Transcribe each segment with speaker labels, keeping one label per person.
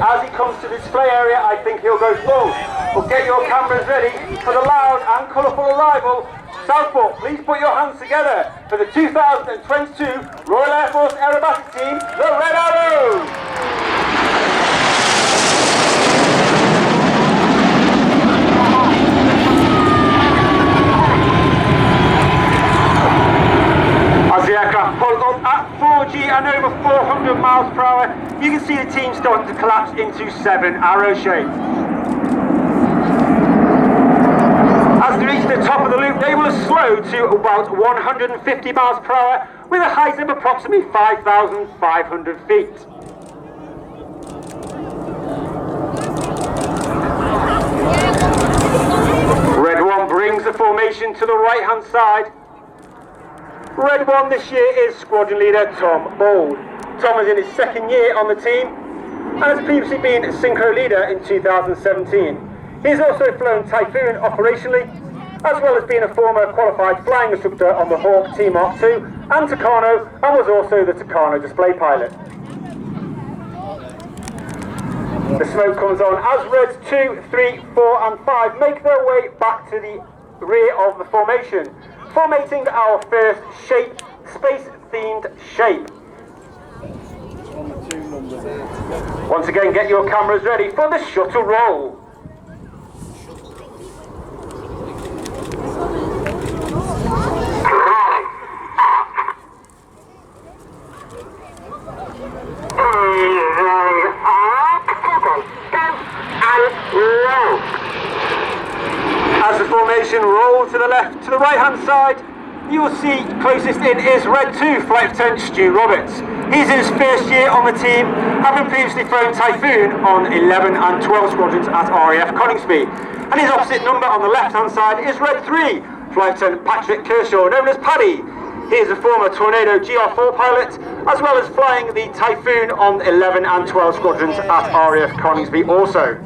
Speaker 1: As he comes to the display area, I think he'll go full. But get your cameras ready for the loud and colourful arrival. Southport, please put your hands together for the 2022 Royal Air Force Aerobatic Team, the Red Arrows! As the aircraft pull up at 4G and over 400 miles per hour, you can see the team starting to collapse into 7 arrow shape. As they reach the top of the loop, they will slow to about 150 miles per hour with a height of approximately 5,500 feet. Red 1 brings the formation to the right hand side. Red 1 this year is squadron leader Tom Bold. Tom is in his second year on the team and has previously been synchro leader in 2017. He has also flown Typhoon operationally, as well as being a former qualified flying instructor on the Hawk T Mark II and Tucano, and was also the Tucano display pilot. The smoke comes on as Reds 2, 3, 4 and 5 make their way back to the rear of the formation, formating our first shape, space-themed shape. Once again, get your cameras ready for the shuttle roll. As the formation rolls to the left, to the right hand side, you will see closest in is Red 2 Flight Lieutenant Stu Roberts. He's in his first year on the team, having previously flown Typhoon on 11 and 12 squadrons at RAF Coningsby. And his opposite number on the left hand side is Red 3 Flight Lieutenant Patrick Kershaw, known as Paddy. He is a former Tornado GR4 pilot, as well as flying the Typhoon on 11 and 12 squadrons at RAF Coningsby also.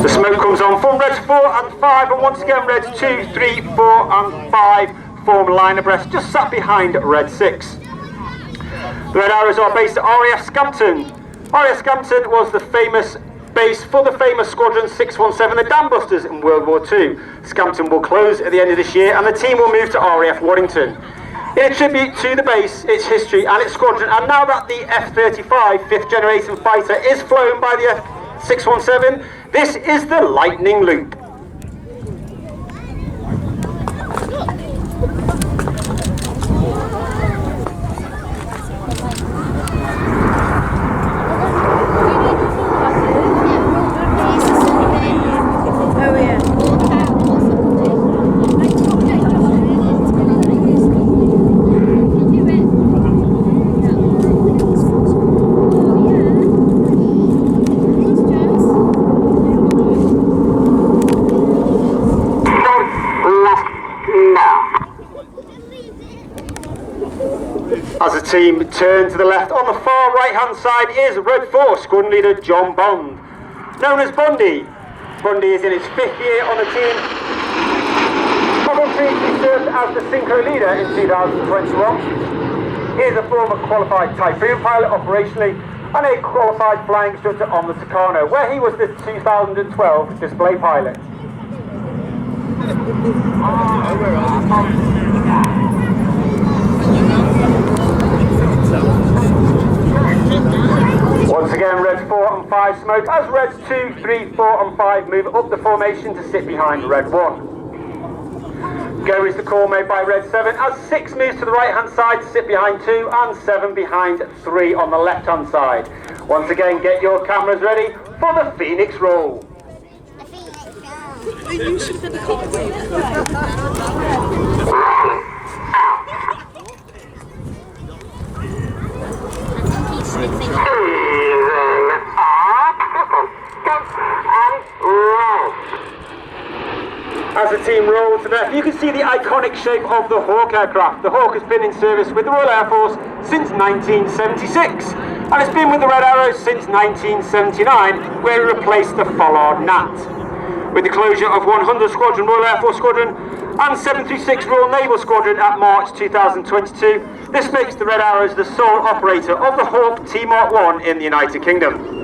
Speaker 1: The smoke comes on from Reds 4 and 5, and once again Reds 2, 3, 4 and 5 form line abreast, just sat behind Red 6. The Red Arrows are based at RAF Scampton. RAF Scampton was the famous base for the famous Squadron 617, the Dam Busters, in World War II. Scampton will close at the end of this year and the team will move to RAF Waddington. In a tribute to the base, its history and its squadron, and now that the F-35 5th generation fighter is flown by the F-617, this is the Lightning Loop. As the team turn to the left, on the far right hand side is Red 4 Squadron Leader John Bond, known as Bundy. Bundy is in his 5th year on the team, having previously served as the synchro leader in 2021. He is a former qualified Typhoon pilot operationally and a qualified flying instructor on the Tucano, where he was the 2012 display pilot. Once again, Reds 4 and 5 smoke as Reds 2, 3, 4 and 5 move up the formation to sit behind Red 1. Go is the call made by Red 7 as 6 moves to the right hand side to sit behind 2 and 7 behind 3 on the left hand side. Once again, get your cameras ready for the Phoenix roll. As the team rolls to the left, you can see the iconic shape of the Hawk aircraft. The Hawk has been in service with the Royal Air Force since 1976, and it's been with the Red Arrows since 1979, where it replaced the Follard Gnat. with the closure of 100 Squadron Royal Air Force Squadron and 736 Royal Naval Squadron at March 2022. This makes the Red Arrows the sole operator of the Hawk T-Mark 1 in the United Kingdom.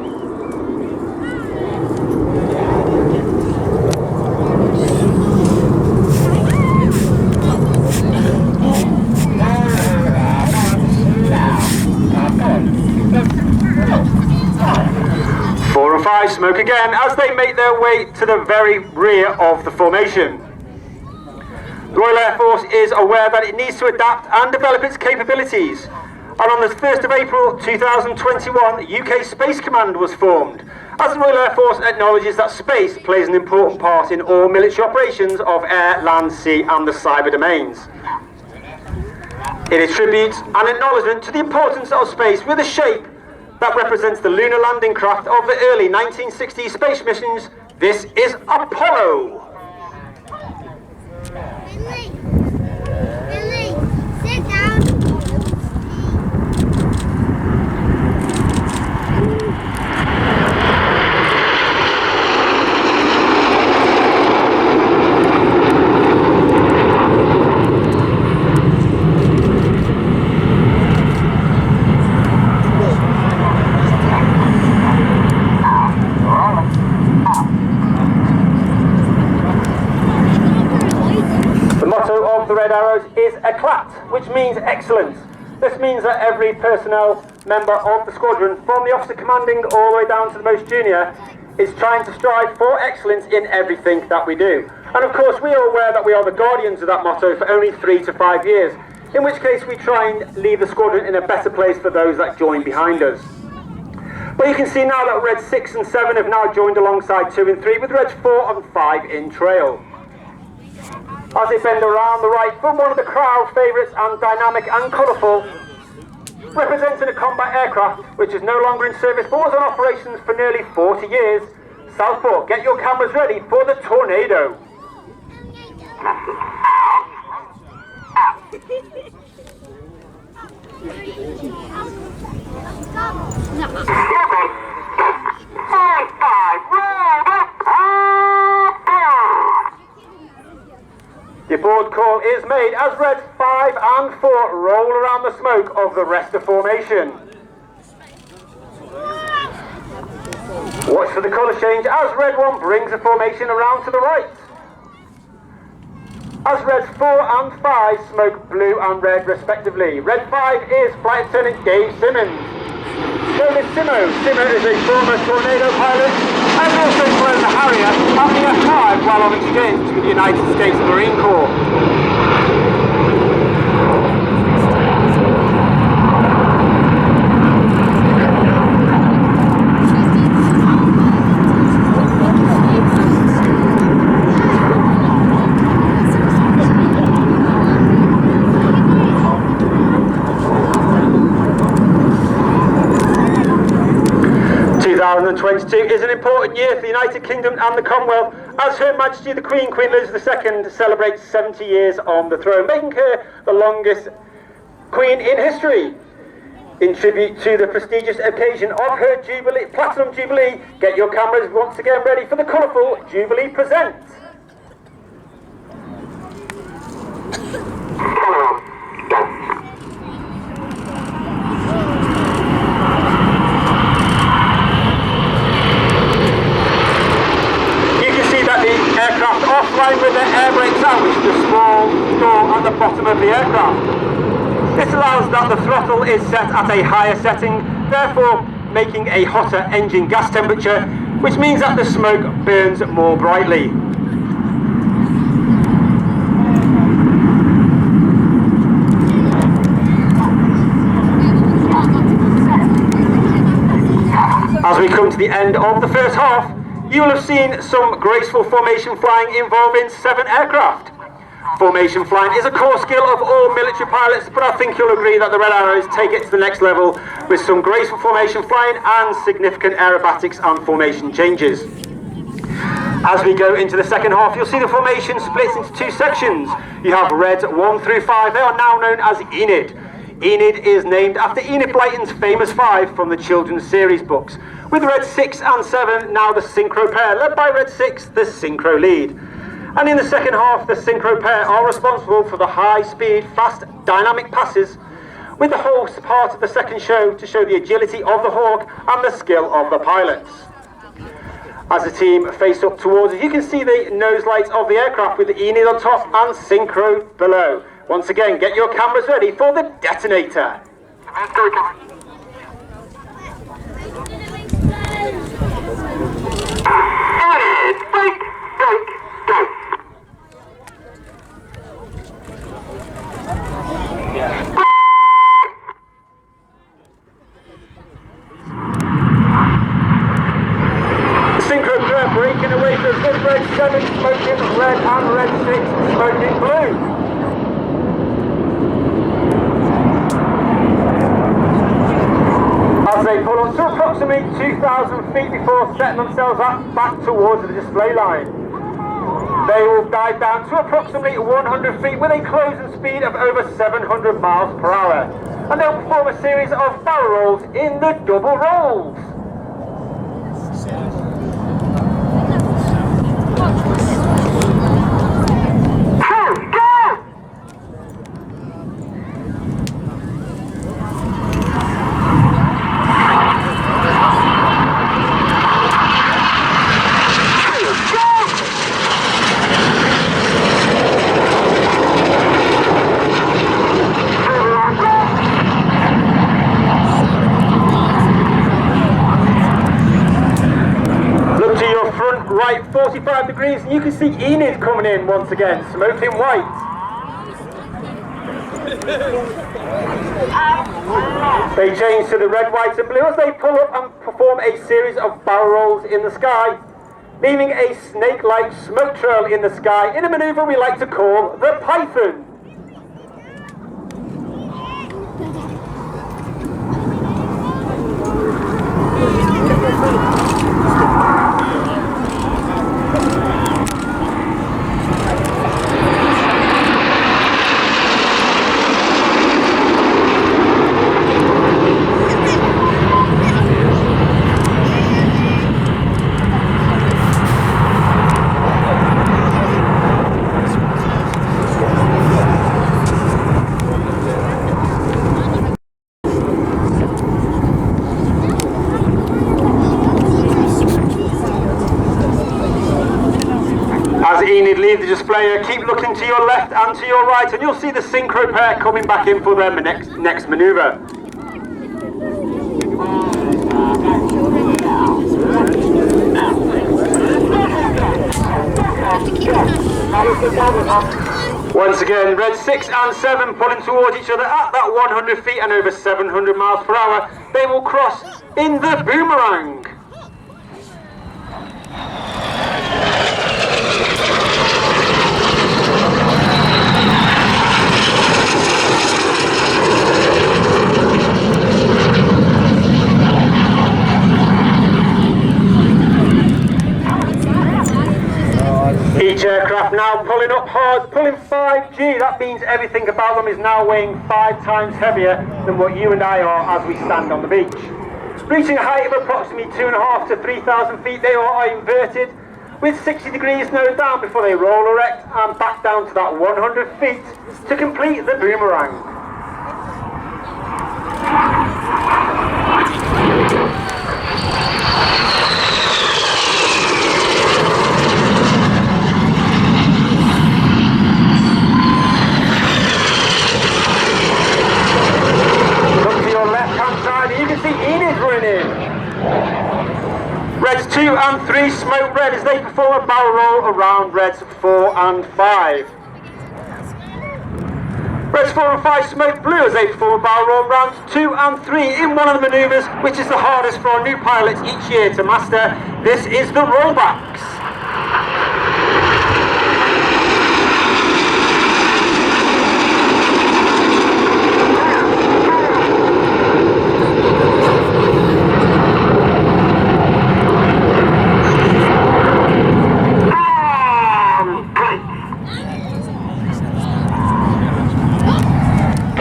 Speaker 1: Smoke again as they make their way to the very rear of the formation. The Royal Air Force is aware that it needs to adapt and develop its capabilities, and on the 1st of April 2021 UK Space Command was formed, as the Royal Air Force acknowledges that space plays an important part in all military operations of air, land, sea and the cyber domains. It attributes an acknowledgement to the importance of space with a shape that represents the lunar landing craft of the early 1960s space missions. This is Apollo.
Speaker 2: Billy, sit down.
Speaker 1: The Red Arrows is Eclat, which means excellence. This means that every personnel member of the squadron, from the officer commanding all the way down to the most junior, is trying to strive for excellence in everything that we do. And of course we are aware that we are the guardians of that motto for only 3 to 5 years, in which case we try and leave the squadron in a better place for those that join behind us. But you can see now that Reds 6 and 7 have now joined alongside 2 and 3, with Reds 4 and 5 in trail. As they bend around the right from one of the crowd favourites and dynamic and colourful, representing a combat aircraft which is no longer in service but was on operations for nearly 40 years, Southport, get your cameras ready for the Tornado. The board call is made as Reds 5 and 4 roll around the smoke of the rest of formation. Watch for the colour change as Red 1 brings the formation around to the right. As Reds 4 and 5 smoke blue and red respectively. Red 5 is Flight Lieutenant Dave Simmons. Known as Simo. Simo is a former Tornado pilot and also flown the Harrier at the F5 while on exchange with the United States Marine Corps. 2022 is an important year for the United Kingdom and the Commonwealth, as Her Majesty the Queen Elizabeth II celebrates 70 years on the throne, making her the longest Queen in history. In tribute to the prestigious occasion of her Jubilee, Platinum Jubilee, get your cameras once again ready for the colourful Jubilee Present. Aircraft offline with their air brakes out, which is a small door at the bottom of the aircraft. This allows that the throttle is set at a higher setting, therefore making a hotter engine gas temperature, which means that the smoke burns more brightly. As we come to the end of the first half, you will have seen some graceful formation flying involving 7 aircraft. Formation flying is a core skill of all military pilots, but I think you'll agree that the Red Arrows take it to the next level with some graceful formation flying and significant aerobatics and formation changes. As we go into the second half, you'll see the formation splits into 2 sections. You have Reds 1 through 5, they are now known as Enid. Enid is named after Enid Blyton's famous 5 from the children's series books, with Red 6 and 7 now the synchro pair, led by Red 6, the synchro lead. And in the second half, the synchro pair are responsible for the high-speed, fast, dynamic passes, with the whole part of the second show to show the agility of the Hawk and the skill of the pilots. As the team face up towards us, you can see the nose lights of the aircraft with the Enid on top and synchro below. Once again, get your cameras ready for the detonator. Synchro pair breaking away from Red 7 smoking red and Red 6 smoking blue. As they pull up to approximately 2,000 feet before setting themselves up back towards the display line. They will dive down to approximately 100 feet with a closing speed of over 700 miles per hour. And they'll perform a series of barrel rolls in the double rolls. Right, 45 degrees, and you can see Enid coming in once again, smoking white. They change to the red, white and blue as they pull up and perform a series of barrel rolls in the sky, leaving a snake-like smoke trail in the sky in a manoeuvre we like to call the typhoon. As Enid leaves the displayer, keep looking to your left and to your right and you'll see the synchro pair coming back in for their next manoeuvre. Once again, Red 6 and 7 pulling towards each other at that 100 feet and over 700 miles per hour. They will cross in the boomerang. Each aircraft now pulling up hard, pulling 5G. That means everything about them is now weighing 5 times heavier than what you and I are as we stand on the beach. Reaching a height of approximately 2,500 to 3,000 feet, they are inverted with 60 degrees nose down before they roll erect and back down to that 100 feet to complete the boomerang. Reds 2 and 3 smoke red as they perform a barrel roll around Reds 4 and 5. Reds 4 and 5 smoke blue as they perform a barrel roll rounds 2 and 3 in one of the manoeuvres which is the hardest for our new pilots each year to master. This is the rollbacks.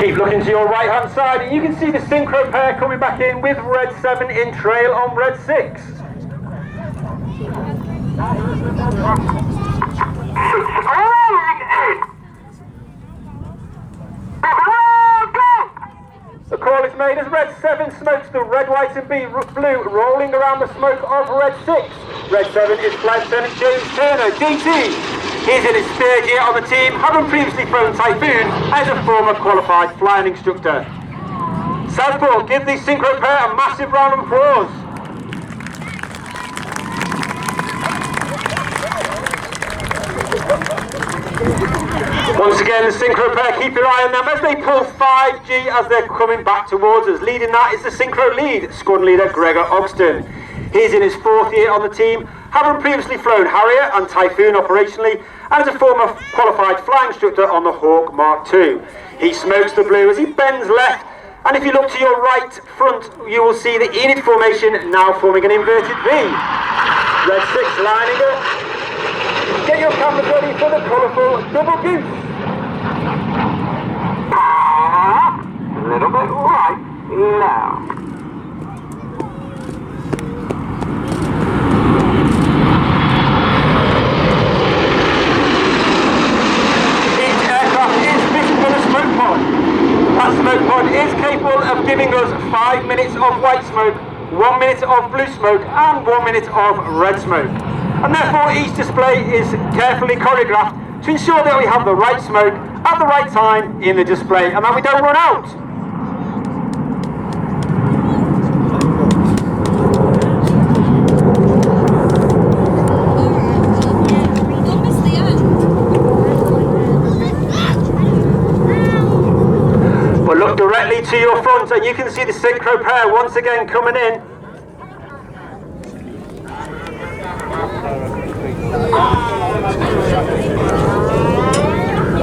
Speaker 1: Keep looking to your right hand side and you can see the synchro pair coming back in with red 7 in trail on red 6. The call is made as red 7 smokes the red, white and blue, rolling around the smoke of red 6. Red 7 is Flight Lieutenant James Turner, DT. He's in his 3rd year on the team, having previously flown Typhoon as a former qualified flying instructor. Southport, give the synchro pair a massive round of applause. Once again, the synchro pair, keep your eye on them as they pull 5G as they're coming back towards us. Leading that is the synchro lead, squad leader Gregor Ogston. He's in his 4th year on the team, having previously flown Harrier and Typhoon operationally, and is a former qualified flying instructor on the Hawk Mark II. He smokes the blue as he bends left, and if you look to your right front, you will see the Enid formation now forming an inverted V. Red 6 lining up. Get your cameras ready for the colourful double goose.
Speaker 3: A little bit right now.
Speaker 1: That smoke pod is capable of giving us 5 minutes of white smoke, 1 minute of blue smoke and 1 minute of red smoke. And therefore each display is carefully choreographed to ensure that we have the right smoke at the right time in the display and that we don't run out. Look directly to your front and you can see the synchro pair once again coming in.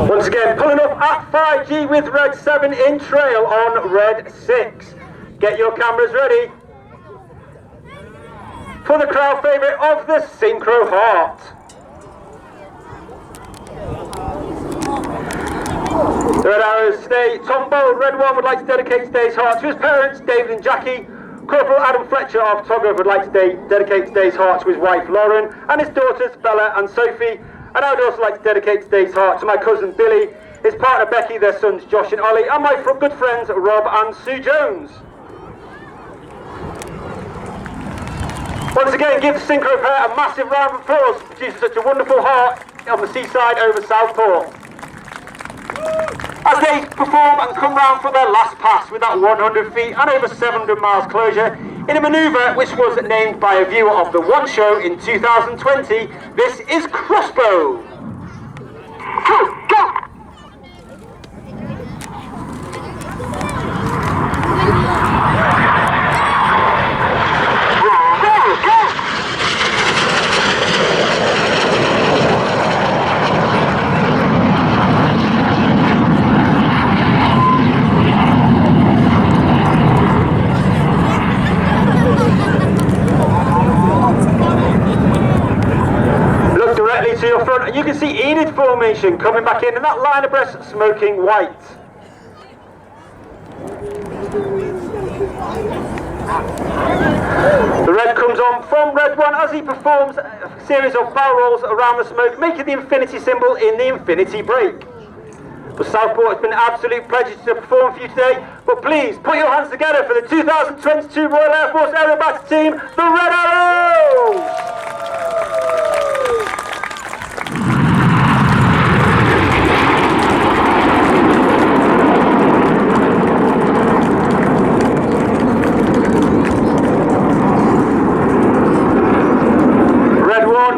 Speaker 1: Once again pulling up at 5G with red 7 in trail on red 6. Get your cameras ready for the crowd favourite of the Synchro Heart. The Red Arrows today, Tom Bold, Red 1 would like to dedicate today's heart to his parents, David and Jackie. Corporal Adam Fletcher of Togger would like to dedicate today's heart to his wife Lauren and his daughters Bella and Sophie. And I would also like to dedicate today's heart to my cousin Billy, his partner Becky, their sons Josh and Ollie, and my good friends Rob and Sue Jones. Once again, give the synchro pair a massive round of applause for producing such a wonderful heart on the seaside over Southport. As they perform and come round for their last pass with that 100 feet and over 700 miles closure in a manoeuvre which was named by a viewer of the One Show in 2020, this is Crossbow. Go! To your front, and you can see Enid formation coming back in, and that line abreast smoking white. The red comes on from red 1 as he performs a series of barrel rolls around the smoke, making the infinity symbol in the infinity break. For Southport, it's been an absolute pleasure to perform for you today, but please put your hands together for the 2022 Royal Air Force Aerobatic Team, the Red Arrows!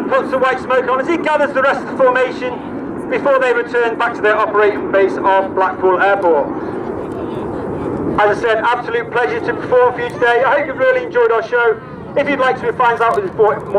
Speaker 1: Puts the white smoke on as he gathers the rest of the formation before they return back to their operating base of Blackpool Airport. As I said, absolute pleasure to perform for you today. I hope you've really enjoyed our show. If you'd like to find out more